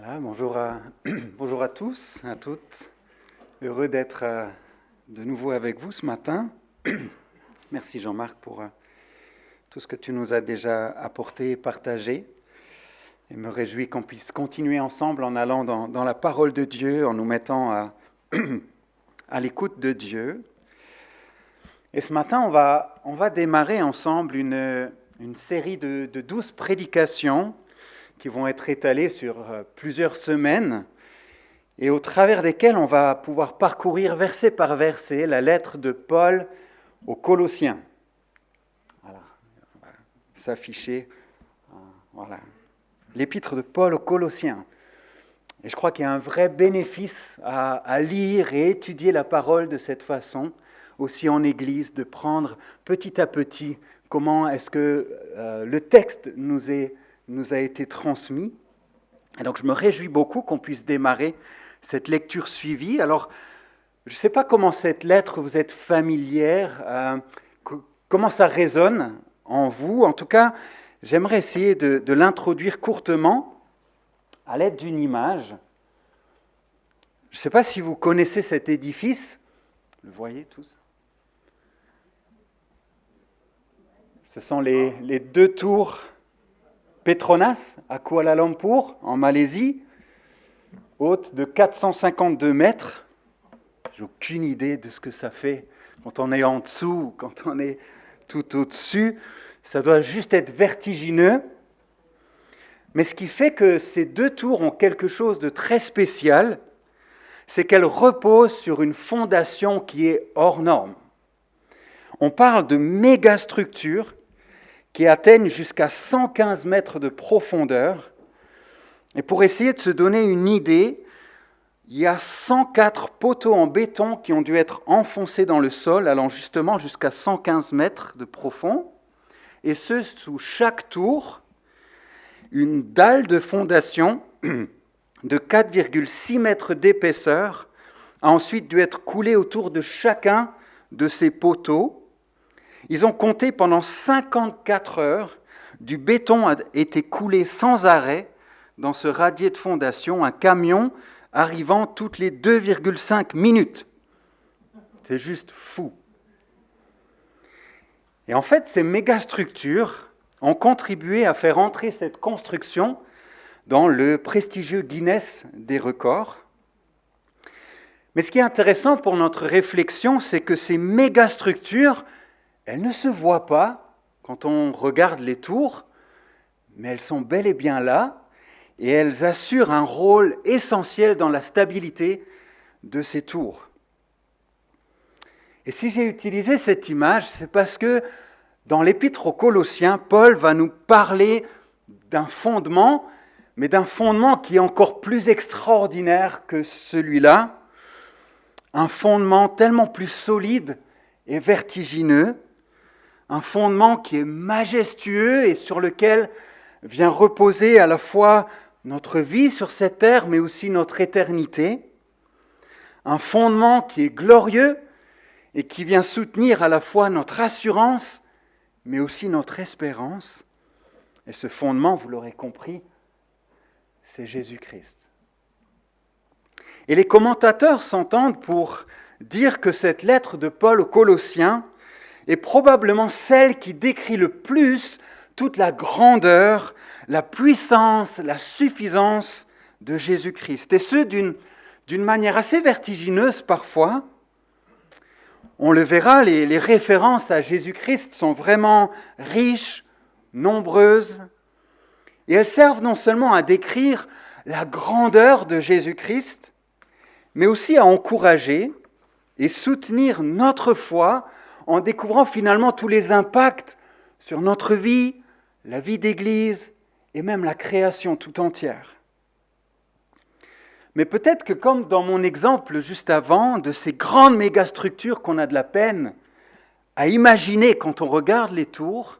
Voilà, bonjour à tous, à toutes. Heureux d'être de nouveau avec vous ce matin. Merci Jean-Marc pour tout ce que tu nous as déjà apporté et partagé. Et me réjouis qu'on puisse continuer ensemble en allant dans la parole de Dieu, en nous mettant à l'écoute de Dieu. Et ce matin, on va démarrer ensemble une série de 12 prédications qui vont être étalées sur plusieurs semaines et au travers desquelles on va pouvoir parcourir verset par verset la lettre de Paul aux Colossiens. Voilà, on va s'afficher, voilà, l'épître de Paul aux Colossiens. Et je crois qu'il y a un vrai bénéfice à lire et étudier la parole de cette façon, aussi en Église, de prendre petit à petit comment est-ce que le texte nous a été transmis. Et donc je me réjouis beaucoup qu'on puisse démarrer cette lecture suivie. Alors, je ne sais pas comment cette lettre vous êtes familière, comment ça résonne en vous. En tout cas, j'aimerais essayer de l'introduire courtement à l'aide d'une image. Je ne sais pas si vous connaissez cet édifice. Le voyez tous ? Ce sont les deux tours Petronas à Kuala Lumpur, en Malaisie, haute de 452 mètres. J'ai aucune idée de ce que ça fait quand on est en dessous ou quand on est tout au-dessus. Ça doit juste être vertigineux. Mais ce qui fait que ces deux tours ont quelque chose de très spécial, c'est qu'elles reposent sur une fondation qui est hors norme. On parle de mégastructures qui atteignent jusqu'à 115 mètres de profondeur. Et pour essayer de se donner une idée, il y a 104 poteaux en béton qui ont dû être enfoncés dans le sol, allant justement jusqu'à 115 mètres de profond, et ce, sous chaque tour, une dalle de fondation de 4,6 mètres d'épaisseur a ensuite dû être coulée autour de chacun de ces poteaux. Ils ont compté pendant 54 heures, du béton a été coulé sans arrêt dans ce radier de fondation, un camion arrivant toutes les 2,5 minutes. C'est juste fou. Et en fait, ces mégastructures ont contribué à faire entrer cette construction dans le prestigieux Guinness des records. Mais ce qui est intéressant pour notre réflexion, c'est que ces mégastructures, elles ne se voient pas quand on regarde les tours, mais elles sont bel et bien là, et elles assurent un rôle essentiel dans la stabilité de ces tours. Et si j'ai utilisé cette image, c'est parce que dans l'Épître aux Colossiens, Paul va nous parler d'un fondement, mais d'un fondement qui est encore plus extraordinaire que celui-là, un fondement tellement plus solide et vertigineux, un fondement qui est majestueux et sur lequel vient reposer à la fois notre vie sur cette terre, mais aussi notre éternité. Un fondement qui est glorieux et qui vient soutenir à la fois notre assurance, mais aussi notre espérance. Et ce fondement, vous l'aurez compris, c'est Jésus-Christ. Et les commentateurs s'entendent pour dire que cette lettre de Paul aux Colossiens est probablement celle qui décrit le plus toute la grandeur, la puissance, la suffisance de Jésus-Christ. Et ce, d'une manière assez vertigineuse parfois. On le verra, les références à Jésus-Christ sont vraiment riches, nombreuses, et elles servent non seulement à décrire la grandeur de Jésus-Christ, mais aussi à encourager et soutenir notre foi en découvrant finalement tous les impacts sur notre vie, la vie d'Église et même la création tout entière. Mais peut-être que comme dans mon exemple juste avant, de ces grandes mégastructures qu'on a de la peine à imaginer quand on regarde les tours,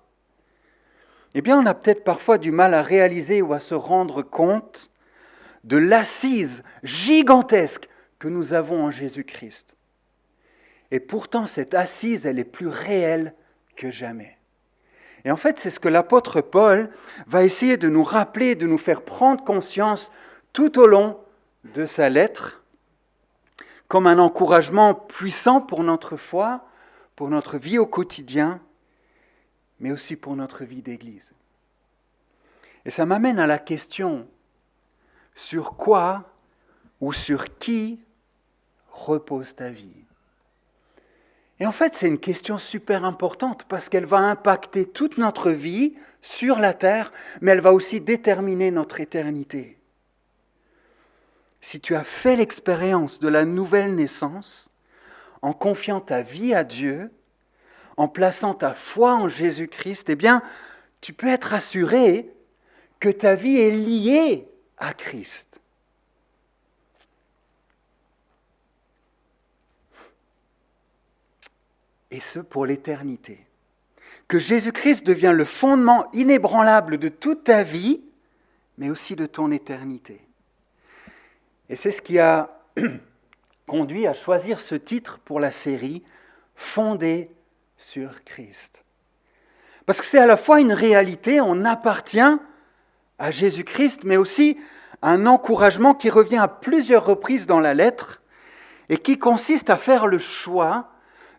eh bien on a peut-être parfois du mal à réaliser ou à se rendre compte de l'assise gigantesque que nous avons en Jésus-Christ. Et pourtant, cette assise, elle est plus réelle que jamais. Et en fait, c'est ce que l'apôtre Paul va essayer de nous rappeler, de nous faire prendre conscience tout au long de sa lettre, comme un encouragement puissant pour notre foi, pour notre vie au quotidien, mais aussi pour notre vie d'Église. Et ça m'amène à la question, sur quoi ou sur qui repose ta vie ? Et en fait, c'est une question super importante parce qu'elle va impacter toute notre vie sur la terre, mais elle va aussi déterminer notre éternité. Si tu as fait l'expérience de la nouvelle naissance, en confiant ta vie à Dieu, en plaçant ta foi en Jésus-Christ, eh bien, tu peux être assuré que ta vie est liée à Christ. Et ce, pour l'éternité. Que Jésus-Christ devient le fondement inébranlable de toute ta vie, mais aussi de ton éternité. Et c'est ce qui a conduit à choisir ce titre pour la série « Fondé sur Christ ». Parce que c'est à la fois une réalité, on appartient à Jésus-Christ, mais aussi un encouragement qui revient à plusieurs reprises dans la lettre et qui consiste à faire le choix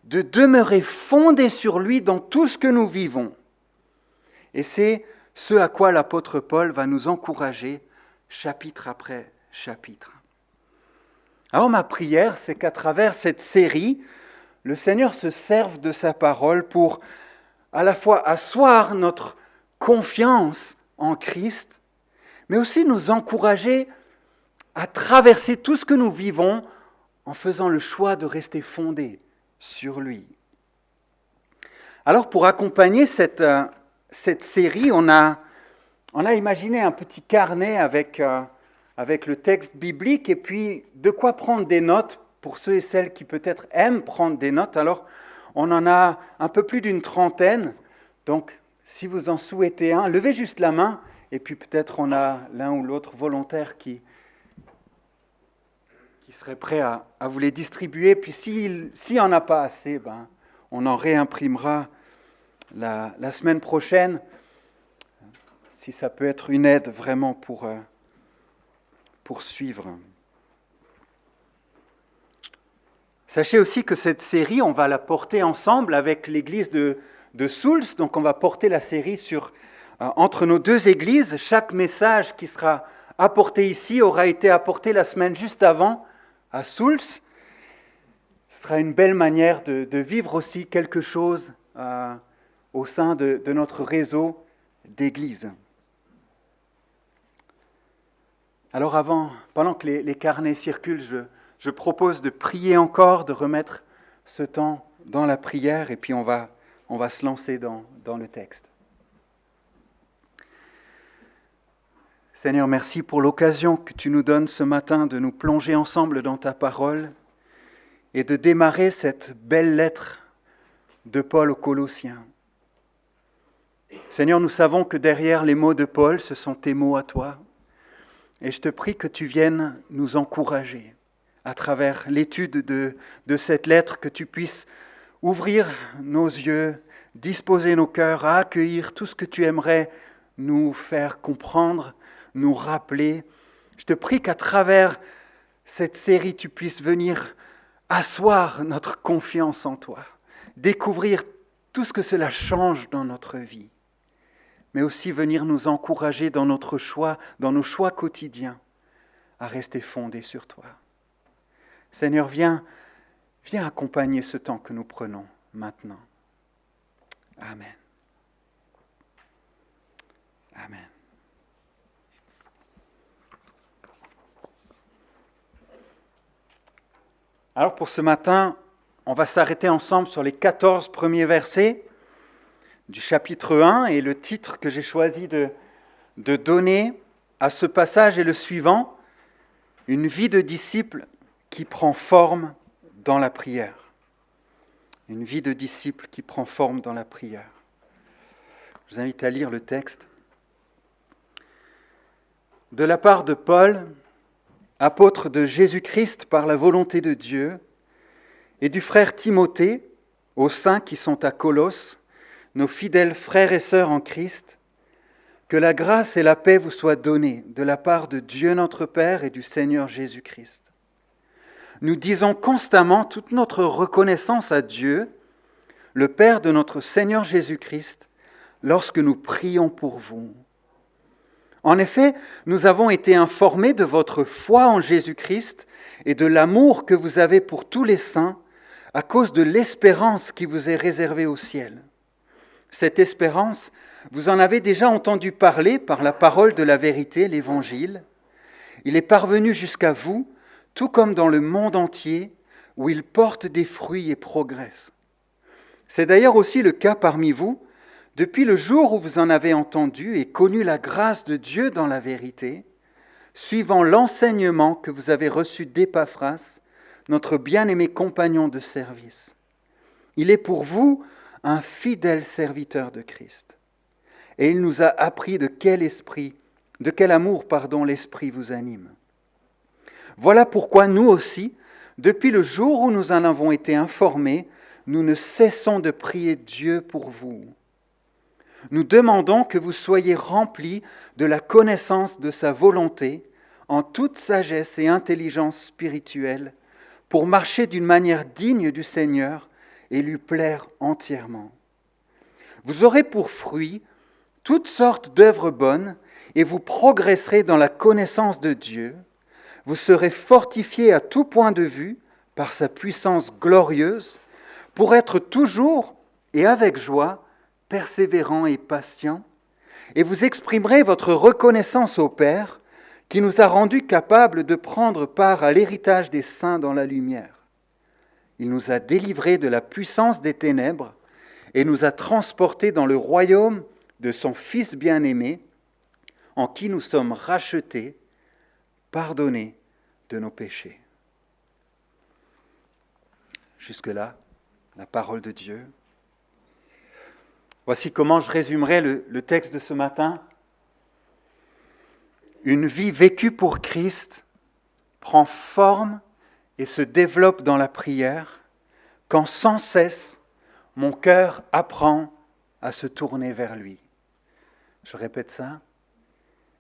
de demeurer fondé sur lui dans tout ce que nous vivons. Et c'est ce à quoi l'apôtre Paul va nous encourager chapitre après chapitre. Alors ma prière, c'est qu'à travers cette série, le Seigneur se serve de sa parole pour à la fois asseoir notre confiance en Christ, mais aussi nous encourager à traverser tout ce que nous vivons en faisant le choix de rester fondés sur lui. Alors pour accompagner cette série, on a imaginé un petit carnet avec le texte biblique et puis de quoi prendre des notes pour ceux et celles qui peut-être aiment prendre des notes. Alors on en a un peu plus d'une trentaine, donc si vous en souhaitez un, levez juste la main et puis peut-être on a l'un ou l'autre volontaire qui serait prêt à vous les distribuer. Puis s'il n'y en a pas assez, on en réimprimera la semaine prochaine, si ça peut être une aide vraiment pour suivre. Sachez aussi que cette série, on va la porter ensemble avec l'église de Souls. Donc on va porter la série entre nos deux églises. Chaque message qui sera apporté ici aura été apporté la semaine juste avant à Souls. Ce sera une belle manière de vivre aussi quelque chose au sein de notre réseau d'églises. Alors pendant que les carnets circulent, je propose de prier encore, de remettre ce temps dans la prière et puis on va se lancer dans le texte. Seigneur, merci pour l'occasion que tu nous donnes ce matin de nous plonger ensemble dans ta parole et de démarrer cette belle lettre de Paul aux Colossiens. Seigneur, nous savons que derrière les mots de Paul, ce sont tes mots à toi. Et je te prie que tu viennes nous encourager à travers l'étude de cette lettre, que tu puisses ouvrir nos yeux, disposer nos cœurs à accueillir tout ce que tu aimerais nous faire comprendre, nous rappeler. Je te prie qu'à travers cette série, tu puisses venir asseoir notre confiance en toi, découvrir tout ce que cela change dans notre vie, mais aussi venir nous encourager dans notre choix, dans nos choix quotidiens, à rester fondés sur toi. Seigneur, viens accompagner ce temps que nous prenons maintenant. Amen. Amen. Alors pour ce matin, on va s'arrêter ensemble sur les 14 premiers versets du chapitre 1 et le titre que j'ai choisi de donner à ce passage est le suivant, « Une vie de disciple qui prend forme dans la prière ». Une vie de disciple qui prend forme dans la prière. Je vous invite à lire le texte. De la part de Paul, apôtre de Jésus-Christ par la volonté de Dieu, et du frère Timothée, aux saints qui sont à Colosse, nos fidèles frères et sœurs en Christ, Que la grâce et la paix vous soient données de la part de Dieu notre Père et du Seigneur Jésus-Christ. Nous disons constamment toute notre reconnaissance à Dieu, le Père de notre Seigneur Jésus-Christ, lorsque nous prions pour vous. En effet, nous avons été informés de votre foi en Jésus-Christ et de l'amour que vous avez pour tous les saints à cause de l'espérance qui vous est réservée au ciel. Cette espérance, vous en avez déjà entendu parler par la parole de la vérité, l'Évangile. Il est parvenu jusqu'à vous, tout comme dans le monde entier, où il porte des fruits et progresse. C'est d'ailleurs aussi le cas parmi vous, depuis le jour où vous en avez entendu et connu la grâce de Dieu dans la vérité, suivant l'enseignement que vous avez reçu d'Épaphras, notre bien-aimé compagnon de service. Il est pour vous un fidèle serviteur de Christ. Et il nous a appris de quel amour l'Esprit vous anime. Voilà pourquoi nous aussi, depuis le jour où nous en avons été informés, nous ne cessons de prier Dieu pour vous. Nous demandons que vous soyez remplis de la connaissance de sa volonté, en toute sagesse et intelligence spirituelle, pour marcher d'une manière digne du Seigneur et lui plaire entièrement. Vous aurez pour fruit toutes sortes d'œuvres bonnes et vous progresserez dans la connaissance de Dieu. Vous serez fortifiés à tout point de vue par sa puissance glorieuse pour être toujours et avec joie persévérants et patients, et vous exprimerez votre reconnaissance au Père qui nous a rendus capables de prendre part à l'héritage des saints dans la lumière. Il nous a délivrés de la puissance des ténèbres et nous a transportés dans le royaume de son Fils bien-aimé, en qui nous sommes rachetés, pardonnés de nos péchés. Jusque-là, la parole de Dieu. Voici comment je résumerai le texte de ce matin. Une vie vécue pour Christ prend forme et se développe dans la prière quand sans cesse mon cœur apprend à se tourner vers lui. Je répète ça.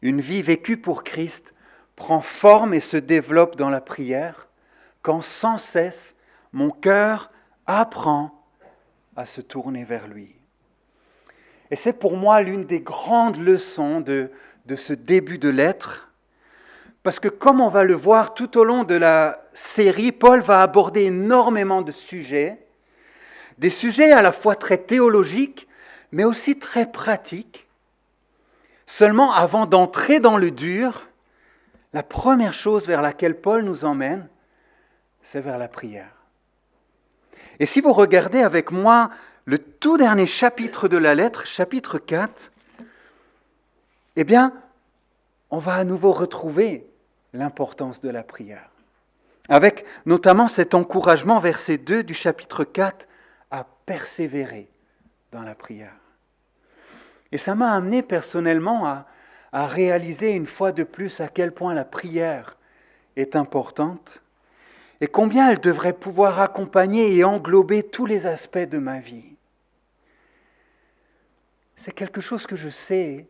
Une vie vécue pour Christ prend forme et se développe dans la prière quand sans cesse mon cœur apprend à se tourner vers lui. Et c'est pour moi l'une des grandes leçons de ce début de lettre, parce que comme on va le voir tout au long de la série, Paul va aborder énormément de sujets, des sujets à la fois très théologiques, mais aussi très pratiques. Seulement, avant d'entrer dans le dur, la première chose vers laquelle Paul nous emmène, c'est vers la prière. Et si vous regardez avec moi le tout dernier chapitre de la lettre, chapitre 4, eh bien, on va à nouveau retrouver l'importance de la prière. Avec notamment cet encouragement, verset 2 du chapitre 4, à persévérer dans la prière. Et ça m'a amené personnellement à réaliser une fois de plus à quel point la prière est importante et combien elle devrait pouvoir accompagner et englober tous les aspects de ma vie. C'est quelque chose que je sais.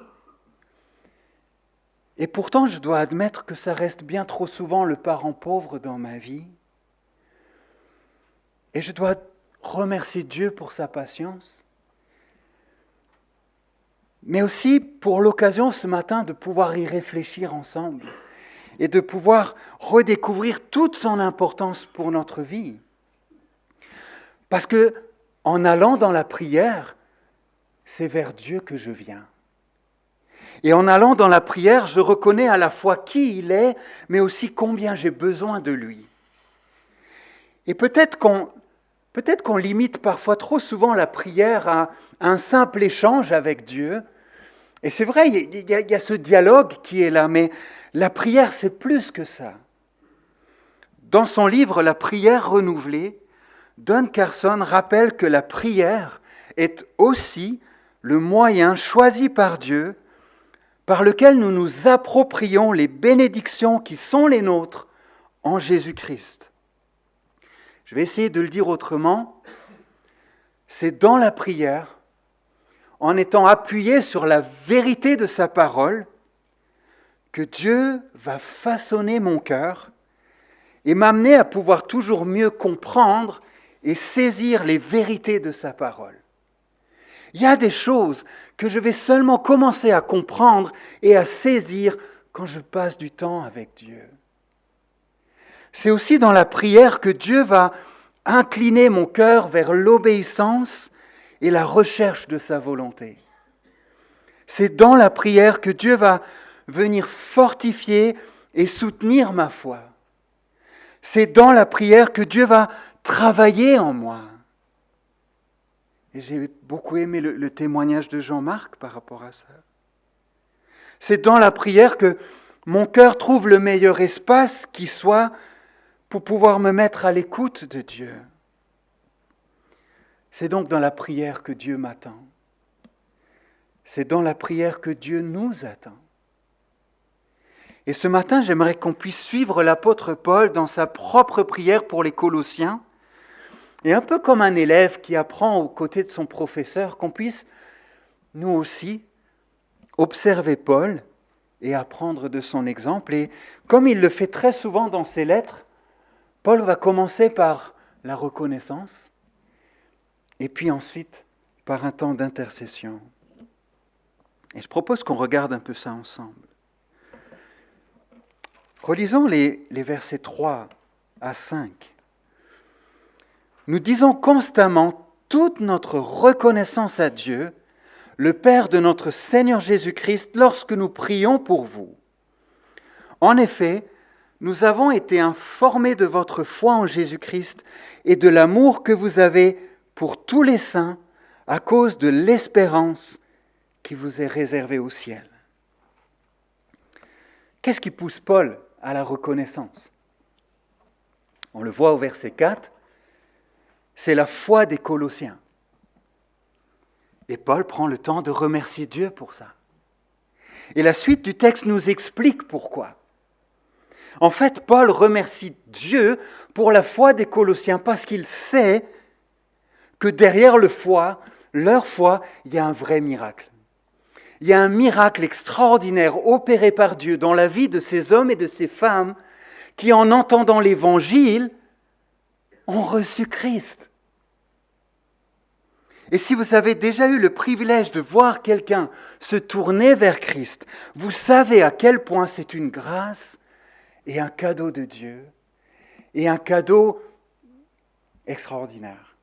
Et pourtant, je dois admettre que ça reste bien trop souvent le parent pauvre dans ma vie. Et je dois remercier Dieu pour sa patience. Mais aussi pour l'occasion ce matin de pouvoir y réfléchir ensemble et de pouvoir redécouvrir toute son importance pour notre vie. Parce que en allant dans la prière, c'est vers Dieu que je viens. Et en allant dans la prière, je reconnais à la fois qui il est, mais aussi combien j'ai besoin de lui. Et peut-être qu'on limite parfois trop souvent la prière à un simple échange avec Dieu. Et c'est vrai, il y a ce dialogue qui est là, mais la prière, c'est plus que ça. Dans son livre « La prière renouvelée », Don Carson rappelle que la prière est aussi le moyen choisi par Dieu par lequel nous nous approprions les bénédictions qui sont les nôtres en Jésus-Christ. Je vais essayer de le dire autrement. C'est dans la prière, en étant appuyé sur la vérité de sa parole, que Dieu va façonner mon cœur et m'amener à pouvoir toujours mieux comprendre et saisir les vérités de sa parole. Il y a des choses que je vais seulement commencer à comprendre et à saisir quand je passe du temps avec Dieu. C'est aussi dans la prière que Dieu va incliner mon cœur vers l'obéissance et la recherche de sa volonté. C'est dans la prière que Dieu va venir fortifier et soutenir ma foi. C'est dans la prière que Dieu va travailler en moi. Et j'ai beaucoup aimé le témoignage de Jean-Marc par rapport à ça. C'est dans la prière que mon cœur trouve le meilleur espace qui soit pour pouvoir me mettre à l'écoute de Dieu. C'est donc dans la prière que Dieu m'attend. C'est dans la prière que Dieu nous attend. Et ce matin, j'aimerais qu'on puisse suivre l'apôtre Paul dans sa propre prière pour les Colossiens. Et un peu comme un élève qui apprend aux côtés de son professeur, qu'on puisse, nous aussi, observer Paul et apprendre de son exemple. Et comme il le fait très souvent dans ses lettres, Paul va commencer par la reconnaissance et puis ensuite par un temps d'intercession. Et je propose qu'on regarde un peu ça ensemble. Relisons les versets 3 à 5. Nous disons constamment toute notre reconnaissance à Dieu, le Père de notre Seigneur Jésus-Christ, lorsque nous prions pour vous. En effet, nous avons été informés de votre foi en Jésus-Christ et de l'amour que vous avez pour tous les saints à cause de l'espérance qui vous est réservée au ciel. Qu'est-ce qui pousse Paul à la reconnaissance? On le voit au verset 4, c'est la foi des Colossiens. Et Paul prend le temps de remercier Dieu pour ça. Et la suite du texte nous explique pourquoi. En fait, Paul remercie Dieu pour la foi des Colossiens parce qu'il sait que derrière leur foi, il y a un vrai miracle. Il y a un miracle extraordinaire opéré par Dieu dans la vie de ces hommes et de ces femmes qui, en entendant l'Évangile, ont reçu Christ. Et si vous avez déjà eu le privilège de voir quelqu'un se tourner vers Christ, vous savez à quel point c'est une grâce et un cadeau de Dieu, et un cadeau extraordinaire.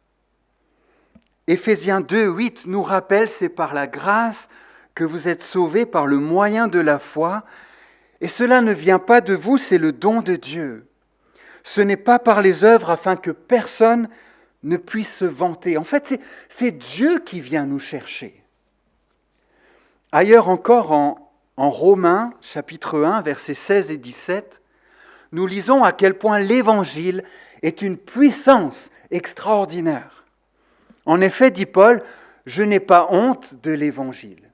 Éphésiens 2, 8 nous rappelle, c'est par la grâce que vous êtes sauvés par le moyen de la foi, et cela ne vient pas de vous, c'est le don de Dieu. Ce n'est pas par les œuvres afin que personne ne puisse se vanter. En fait, c'est Dieu qui vient nous chercher. Ailleurs encore, en Romains, chapitre 1, versets 16 et 17, nous lisons à quel point l'Évangile est une puissance extraordinaire. En effet, dit Paul, je n'ai pas honte de l'Évangile.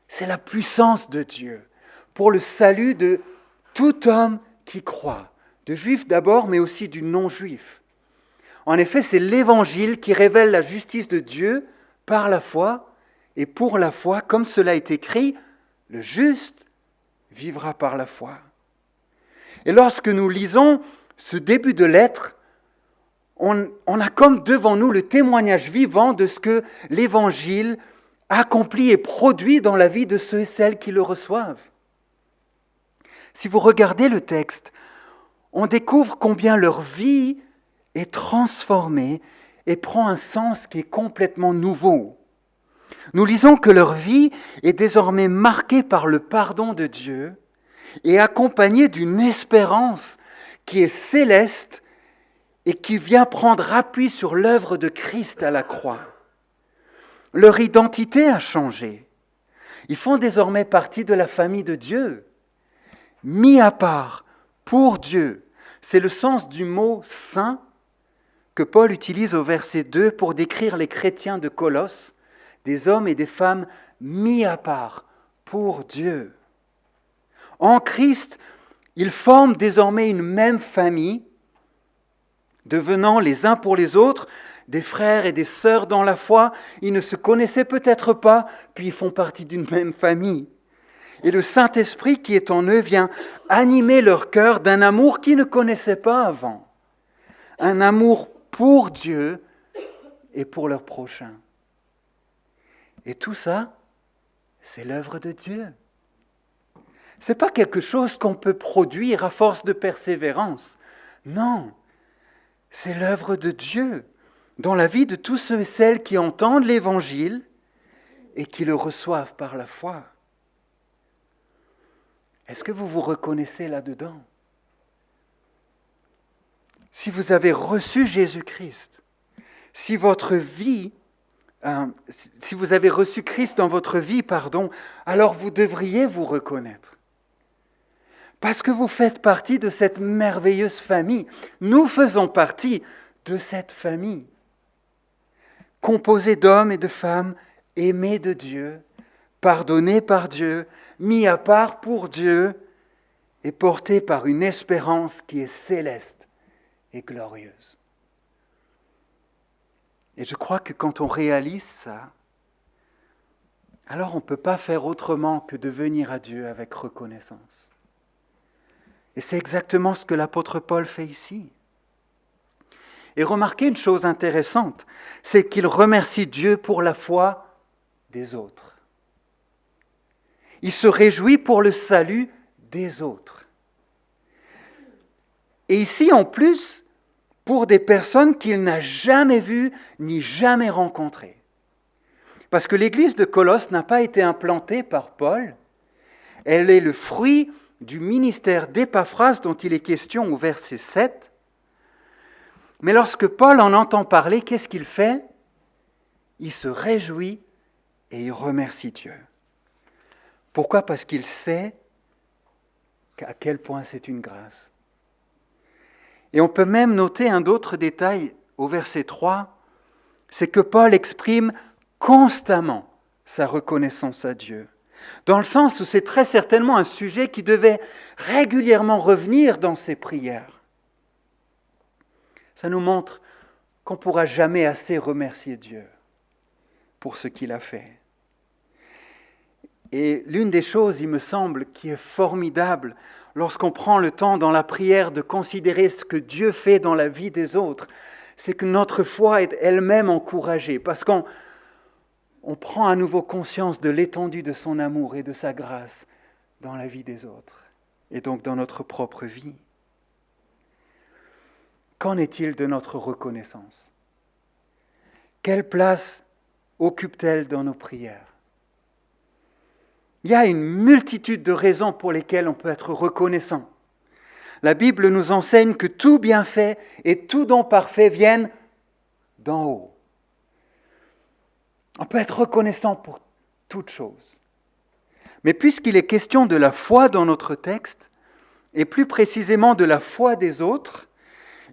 C'est la puissance de Dieu pour le salut de tout homme qui croit, de juifs d'abord, mais aussi du non-juif. En effet, c'est l'Évangile qui révèle la justice de Dieu par la foi et pour la foi, comme cela est écrit, le juste vivra par la foi. Et lorsque nous lisons ce début de lettre, on a comme devant nous le témoignage vivant de ce que l'Évangile accomplit et produit dans la vie de ceux et celles qui le reçoivent. Si vous regardez le texte, on découvre combien leur vie est transformée et prend un sens qui est complètement nouveau. Nous lisons que leur vie est désormais marquée par le pardon de Dieu et accompagnée d'une espérance qui est céleste et qui vient prendre appui sur l'œuvre de Christ à la croix. Leur identité a changé. Ils font désormais partie de la famille de Dieu, mis à part pour Dieu. C'est le sens du mot « saint » que Paul utilise au verset 2 pour décrire les chrétiens de Colosse, des hommes et des femmes mis à part pour Dieu. En Christ, ils forment désormais une même famille, devenant les uns pour les autres des frères et des sœurs dans la foi, ils ne se connaissaient peut-être pas, puis ils font partie d'une même famille. Et le Saint-Esprit qui est en eux vient animer leur cœur d'un amour qu'ils ne connaissaient pas avant. Un amour pour Dieu et pour leur prochain. Et tout ça, c'est l'œuvre de Dieu. Ce n'est pas quelque chose qu'on peut produire à force de persévérance. Non, c'est l'œuvre de Dieu dans la vie de tous ceux et celles qui entendent l'Évangile et qui le reçoivent par la foi. Est-ce que vous vous reconnaissez là-dedans? Si vous avez reçu Jésus-Christ, si vous avez reçu Christ dans votre vie, alors vous devriez vous reconnaître. Parce que vous faites partie de cette merveilleuse famille. Nous faisons partie de cette famille, composée d'hommes et de femmes aimés de Dieu, pardonnés par Dieu, mis à part pour Dieu et portés par une espérance qui est céleste et glorieuse. Et je crois que quand on réalise ça, alors on ne peut pas faire autrement que de venir à Dieu avec reconnaissance. Et c'est exactement ce que l'apôtre Paul fait ici. Et remarquez une chose intéressante, c'est qu'il remercie Dieu pour la foi des autres. Il se réjouit pour le salut des autres. Et ici, en plus, pour des personnes qu'il n'a jamais vues ni jamais rencontrées. Parce que l'église de Colosse n'a pas été implantée par Paul. Elle est le fruit du ministère d'Épaphras dont il est question au verset 7. Mais lorsque Paul en entend parler, qu'est-ce qu'il fait? Il se réjouit et il remercie Dieu. Pourquoi? Parce qu'il sait à quel point c'est une grâce. Et on peut même noter un autre détail au verset 3, c'est que Paul exprime constamment sa reconnaissance à Dieu. Dans le sens où c'est très certainement un sujet qui devait régulièrement revenir dans ses prières. Ça nous montre qu'on ne pourra jamais assez remercier Dieu pour ce qu'il a fait. Et l'une des choses, il me semble, qui est formidable lorsqu'on prend le temps dans la prière de considérer ce que Dieu fait dans la vie des autres, c'est que notre foi est elle-même encouragée, parce qu'on prend à nouveau conscience de l'étendue de son amour et de sa grâce dans la vie des autres, et donc dans notre propre vie. Qu'en est-il de notre reconnaissance? Quelle place occupe-t-elle dans nos prières? Il y a une multitude de raisons pour lesquelles on peut être reconnaissant. La Bible nous enseigne que tout bienfait et tout don parfait viennent d'en haut. On peut être reconnaissant pour toute chose. Mais puisqu'il est question de la foi dans notre texte, et plus précisément de la foi des autres,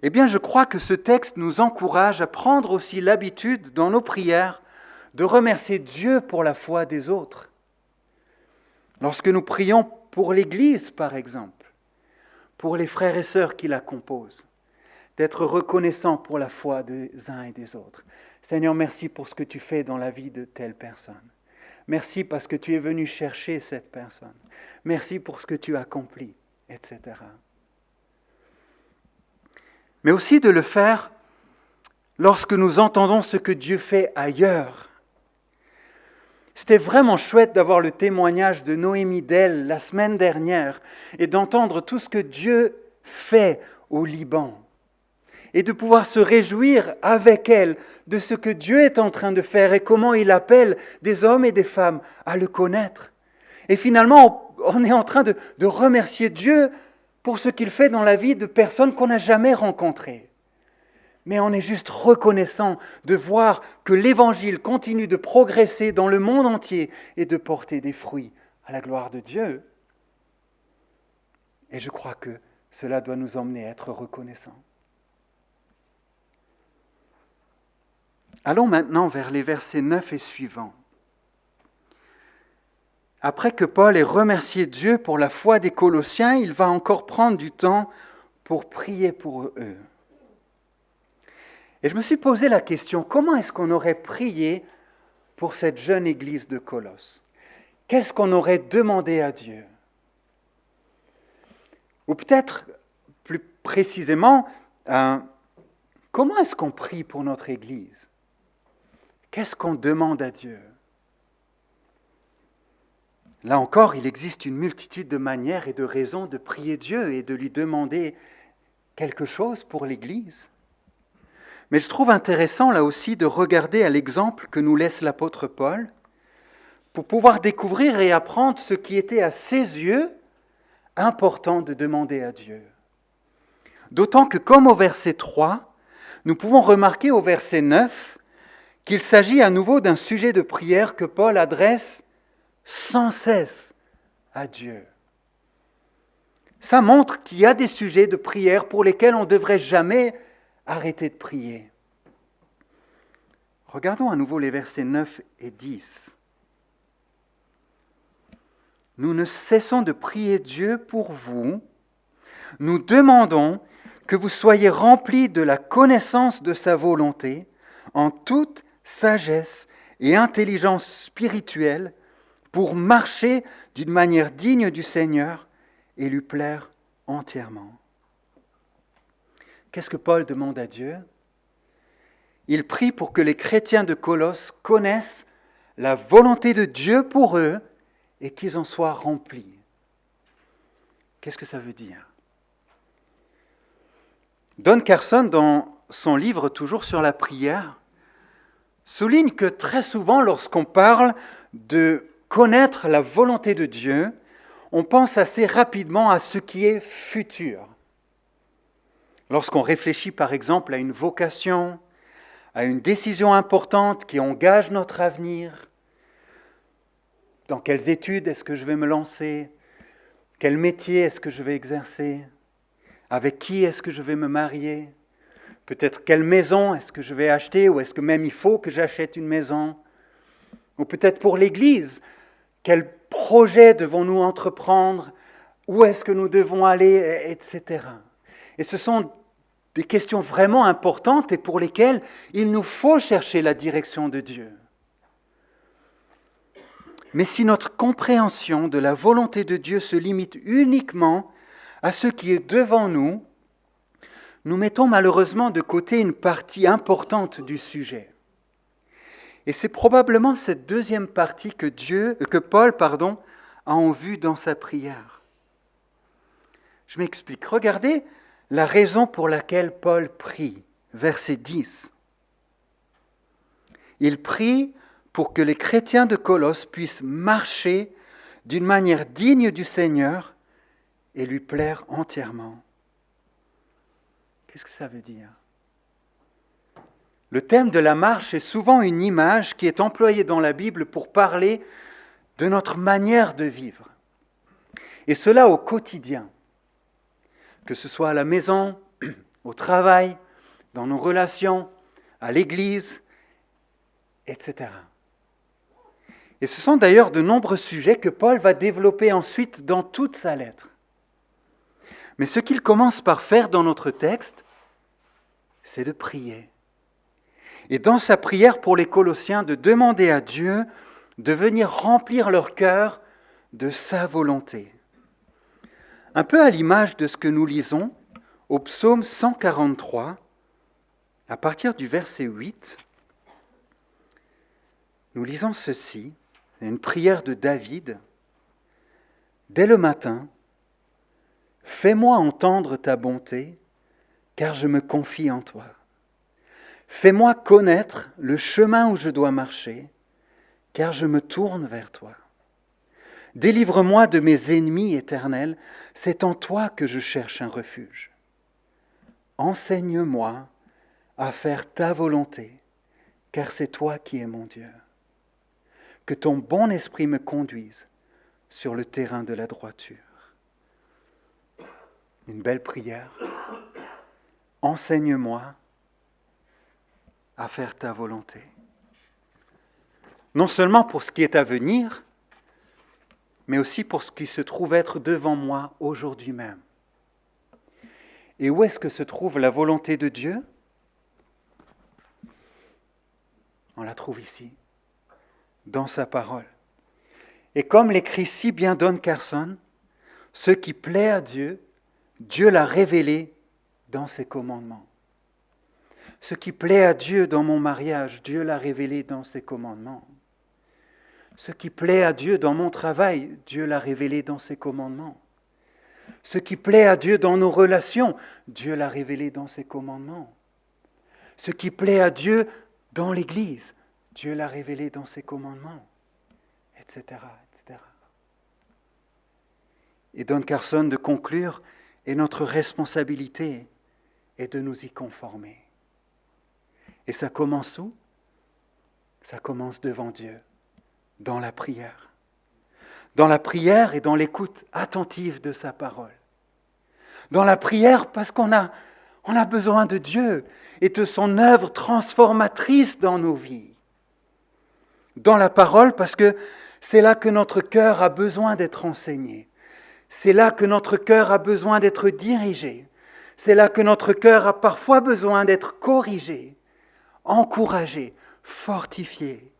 eh bien je crois que ce texte nous encourage à prendre aussi l'habitude dans nos prières de remercier Dieu pour la foi des autres. Lorsque nous prions pour l'Église, par exemple, pour les frères et sœurs qui la composent, d'être reconnaissants pour la foi des uns et des autres. Seigneur, merci pour ce que tu fais dans la vie de telle personne. Merci parce que tu es venu chercher cette personne. Merci pour ce que tu accomplis, etc. Mais aussi de le faire lorsque nous entendons ce que Dieu fait ailleurs. C'était vraiment chouette d'avoir le témoignage de Noémie Dell la semaine dernière et d'entendre tout ce que Dieu fait au Liban. Et de pouvoir se réjouir avec elle de ce que Dieu est en train de faire et comment il appelle des hommes et des femmes à le connaître. Et finalement, on est en train de remercier Dieu pour ce qu'il fait dans la vie de personnes qu'on n'a jamais rencontrées. Mais on est juste reconnaissant de voir que l'Évangile continue de progresser dans le monde entier et de porter des fruits à la gloire de Dieu. Et je crois que cela doit nous emmener à être reconnaissants. Allons maintenant vers les versets 9 et suivants. Après que Paul ait remercié Dieu pour la foi des Colossiens, il va encore prendre du temps pour prier pour eux. Et je me suis posé la question, comment est-ce qu'on aurait prié pour cette jeune église de Colosse? Qu'est-ce qu'on aurait demandé à Dieu? Ou peut-être, plus précisément, comment est-ce qu'on prie pour notre église? Qu'est-ce qu'on demande à Dieu? Là encore, il existe une multitude de manières et de raisons de prier Dieu et de lui demander quelque chose pour l'Église. Mais je trouve intéressant là aussi de regarder à l'exemple que nous laisse l'apôtre Paul pour pouvoir découvrir et apprendre ce qui était à ses yeux important de demander à Dieu. D'autant que comme au verset 3, nous pouvons remarquer au verset 9 qu'il s'agit à nouveau d'un sujet de prière que Paul adresse sans cesse à Dieu. Ça montre qu'il y a des sujets de prière pour lesquels on ne devrait jamais arrêter de prier. Regardons à nouveau les versets 9 et 10. Nous ne cessons de prier Dieu pour vous. Nous demandons que vous soyez remplis de la connaissance de sa volonté en toute sagesse et intelligence spirituelle pour marcher d'une manière digne du Seigneur et lui plaire entièrement. Qu'est-ce que Paul demande à Dieu? Il prie pour que les chrétiens de Colosse connaissent la volonté de Dieu pour eux et qu'ils en soient remplis. Qu'est-ce que ça veut dire? Don Carson, dans son livre Toujours sur la prière, souligne que très souvent, lorsqu'on parle de connaître la volonté de Dieu, on pense assez rapidement à ce qui est futur. Lorsqu'on réfléchit par exemple à une vocation, à une décision importante qui engage notre avenir, dans quelles études est-ce que je vais me lancer, quel métier est-ce que je vais exercer, avec qui est-ce que je vais me marier, peut-être quelle maison est-ce que je vais acheter, ou est-ce que même il faut que j'achète une maison, ou peut-être pour l'Église, quel projet devons-nous entreprendre, où est-ce que nous devons aller, etc. Et ce sont des questions vraiment importantes et pour lesquelles il nous faut chercher la direction de Dieu. Mais si notre compréhension de la volonté de Dieu se limite uniquement à ce qui est devant nous, nous mettons malheureusement de côté une partie importante du sujet. Et c'est probablement cette deuxième partie que Paul a en vue dans sa prière. Je m'explique. Regardez la raison pour laquelle Paul prie, verset 10. Il prie pour que les chrétiens de Colosse puissent marcher d'une manière digne du Seigneur et lui plaire entièrement. Qu'est-ce que ça veut dire? Le thème de la marche est souvent une image qui est employée dans la Bible pour parler de notre manière de vivre. Et cela au quotidien, que ce soit à la maison, au travail, dans nos relations, à l'église, etc. Et ce sont d'ailleurs de nombreux sujets que Paul va développer ensuite dans toute sa lettre. Mais ce qu'il commence par faire dans notre texte, c'est de prier. Et dans sa prière pour les Colossiens, de demander à Dieu de venir remplir leur cœur de sa volonté. Un peu à l'image de ce que nous lisons au psaume 143, à partir du verset 8, nous lisons ceci, une prière de David. Dès le matin, fais-moi entendre ta bonté, car je me confie en toi. Fais-moi connaître le chemin où je dois marcher, car je me tourne vers toi. Délivre-moi de mes ennemis éternels, c'est en toi que je cherche un refuge. Enseigne-moi à faire ta volonté, car c'est toi qui es mon Dieu. Que ton bon esprit me conduise sur le terrain de la droiture. Une belle prière. Enseigne-moi à faire ta volonté. Non seulement pour ce qui est à venir, mais aussi pour ce qui se trouve être devant moi aujourd'hui même. Et où est-ce que se trouve la volonté de Dieu? On la trouve ici, dans sa parole. Et comme l'écrit si bien Don Carson, ce qui plaît à Dieu, Dieu l'a révélé dans ses commandements. Ce qui plaît à Dieu dans mon mariage, Dieu l'a révélé dans ses commandements. Ce qui plaît à Dieu dans mon travail, Dieu l'a révélé dans ses commandements. Ce qui plaît à Dieu dans nos relations, Dieu l'a révélé dans ses commandements. Ce qui plaît à Dieu dans l'Église, Dieu l'a révélé dans ses commandements, etc., etc. Et Don Carson de conclure, et notre responsabilité est de nous y conformer. Et ça commence où? Ça commence devant Dieu, dans la prière. Dans la prière et dans l'écoute attentive de sa parole. Dans la prière parce qu'on a besoin de Dieu et de son œuvre transformatrice dans nos vies. Dans la parole parce que c'est là que notre cœur a besoin d'être enseigné. C'est là que notre cœur a besoin d'être dirigé. C'est là que notre cœur a parfois besoin d'être corrigé, encouragé, fortifié,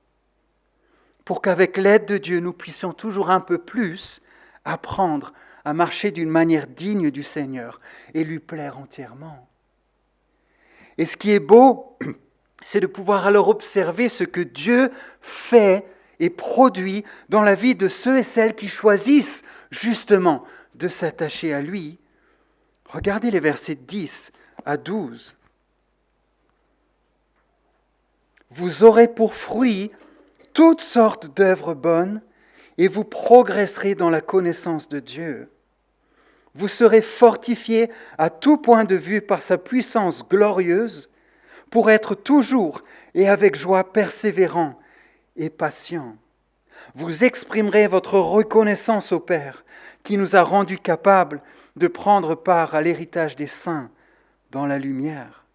pour qu'avec l'aide de Dieu, nous puissions toujours un peu plus apprendre à marcher d'une manière digne du Seigneur et lui plaire entièrement. Et ce qui est beau, c'est de pouvoir alors observer ce que Dieu fait et produit dans la vie de ceux et celles qui choisissent justement de s'attacher à lui. Regardez les versets 10 à 12. Vous aurez pour fruit toutes sortes d'œuvres bonnes et vous progresserez dans la connaissance de Dieu. Vous serez fortifiés à tout point de vue par sa puissance glorieuse pour être toujours et avec joie persévérants et patients. Vous exprimerez votre reconnaissance au Père qui nous a rendus capables de prendre part à l'héritage des saints dans la lumière.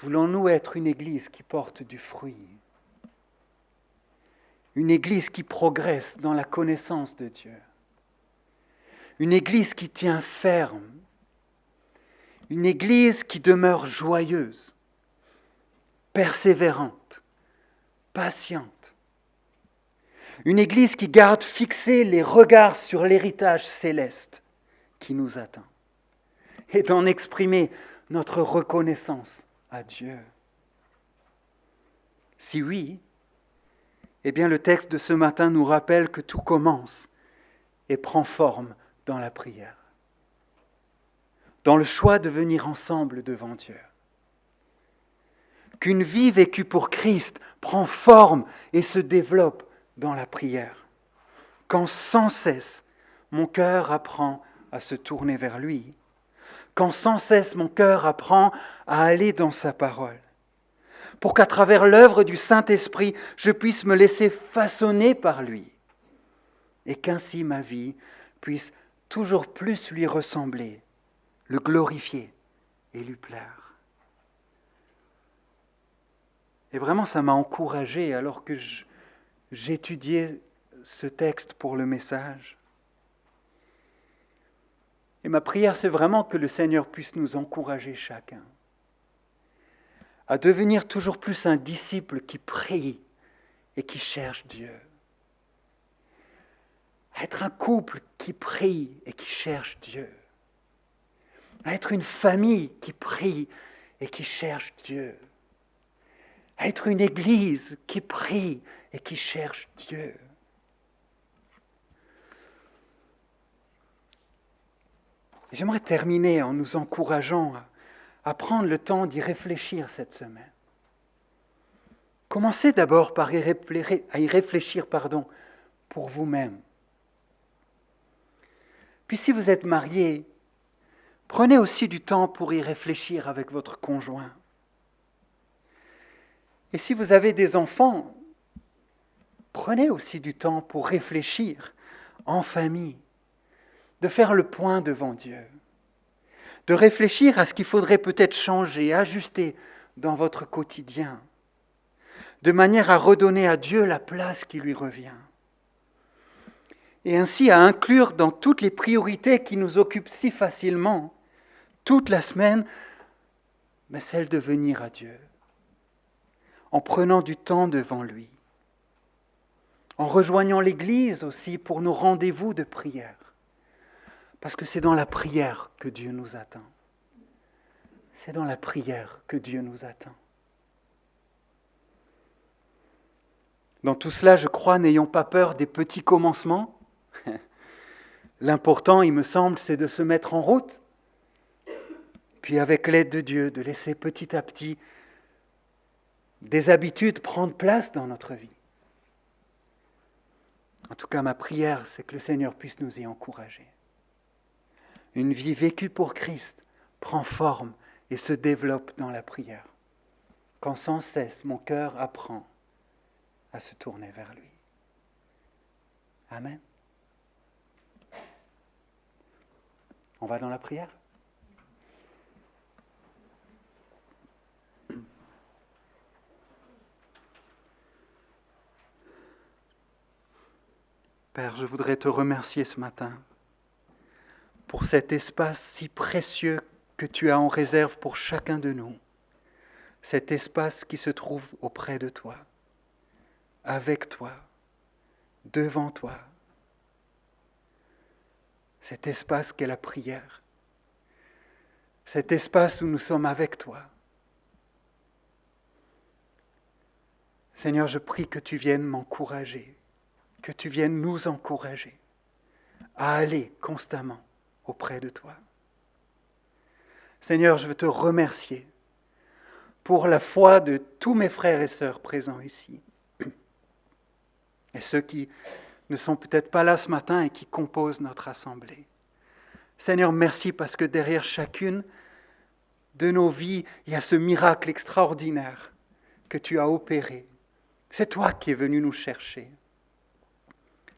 Voulons-nous être une Église qui porte du fruit? Une Église qui progresse dans la connaissance de Dieu? Une Église qui tient ferme? Une Église qui demeure joyeuse, persévérante, patiente? Une Église qui garde fixés les regards sur l'héritage céleste qui nous attend et d'en exprimer notre reconnaissance à Dieu? Si oui, eh bien le texte de ce matin nous rappelle que tout commence et prend forme dans la prière, dans le choix de venir ensemble devant Dieu. Qu'une vie vécue pour Christ prend forme et se développe dans la prière, quand sans cesse mon cœur apprend à se tourner vers lui, quand sans cesse mon cœur apprend à aller dans sa parole, pour qu'à travers l'œuvre du Saint-Esprit, je puisse me laisser façonner par lui, et qu'ainsi ma vie puisse toujours plus lui ressembler, le glorifier et lui plaire. Et vraiment, ça m'a encouragé alors que j'étudiais ce texte pour le message. Et ma prière, c'est vraiment que le Seigneur puisse nous encourager chacun à devenir toujours plus un disciple qui prie et qui cherche Dieu. À être un couple qui prie et qui cherche Dieu. À être une famille qui prie et qui cherche Dieu. À être une église qui prie et qui cherche Dieu. Et j'aimerais terminer en nous encourageant à prendre le temps d'y réfléchir cette semaine. Commencez d'abord par à y réfléchir pour vous-même. Puis si vous êtes marié, prenez aussi du temps pour y réfléchir avec votre conjoint. Et si vous avez des enfants, prenez aussi du temps pour réfléchir en famille, de faire le point devant Dieu, de réfléchir à ce qu'il faudrait peut-être changer, ajuster dans votre quotidien, de manière à redonner à Dieu la place qui lui revient. Et ainsi à inclure dans toutes les priorités qui nous occupent si facilement, toute la semaine, mais celle de venir à Dieu, en prenant du temps devant lui, en rejoignant l'Église aussi pour nos rendez-vous de prière, parce que c'est dans la prière que Dieu nous attend. C'est dans la prière que Dieu nous attend. Dans tout cela, je crois, n'ayons pas peur des petits commencements. L'important, il me semble, c'est de se mettre en route, puis avec l'aide de Dieu, de laisser petit à petit des habitudes prendre place dans notre vie. En tout cas, ma prière, c'est que le Seigneur puisse nous y encourager. Une vie vécue pour Christ prend forme et se développe dans la prière, quand sans cesse mon cœur apprend à se tourner vers lui. Amen. On va dans la prière ? Père, je voudrais te remercier ce matin pour cet espace si précieux que tu as en réserve pour chacun de nous. Cet espace qui se trouve auprès de toi, avec toi, devant toi. Cet espace qu'est la prière. Cet espace où nous sommes avec toi. Seigneur, je prie que tu viennes m'encourager, que tu viennes nous encourager à aller constamment auprès de toi. Seigneur, je veux te remercier pour la foi de tous mes frères et sœurs présents ici, et ceux qui ne sont peut-être pas là ce matin et qui composent notre assemblée. Seigneur, merci parce que derrière chacune de nos vies, il y a ce miracle extraordinaire que tu as opéré. C'est toi qui es venu nous chercher.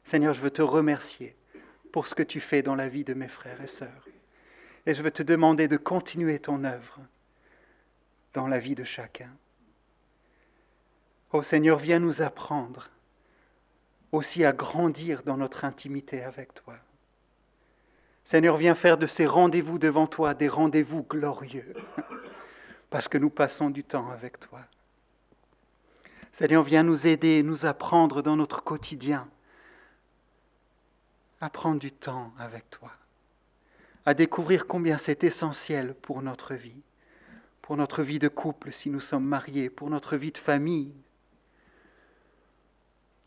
Seigneur, je veux te remercier pour ce que tu fais dans la vie de mes frères et sœurs. Et je veux te demander de continuer ton œuvre dans la vie de chacun. Ô Seigneur, viens nous apprendre aussi à grandir dans notre intimité avec toi. Seigneur, viens faire de ces rendez-vous devant toi des rendez-vous glorieux, parce que nous passons du temps avec toi. Seigneur, viens nous aider, nous apprendre dans notre quotidien à prendre du temps avec toi, à découvrir combien c'est essentiel pour notre vie de couple si nous sommes mariés, pour notre vie de famille.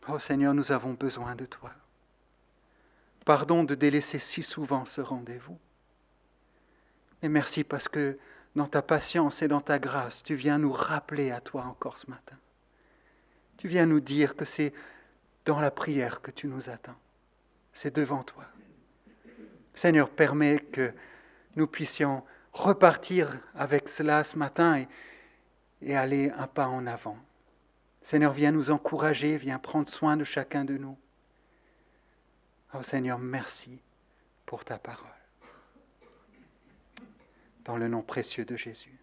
Oh Seigneur, nous avons besoin de toi. Pardon de délaisser si souvent ce rendez-vous. Et merci parce que dans ta patience et dans ta grâce, tu viens nous rappeler à toi encore ce matin. Tu viens nous dire que c'est dans la prière que tu nous attends. C'est devant toi. Seigneur, permets que nous puissions repartir avec cela ce matin et aller un pas en avant. Seigneur, viens nous encourager, viens prendre soin de chacun de nous. Oh Seigneur, merci pour ta parole. Dans le nom précieux de Jésus.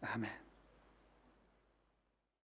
Amen.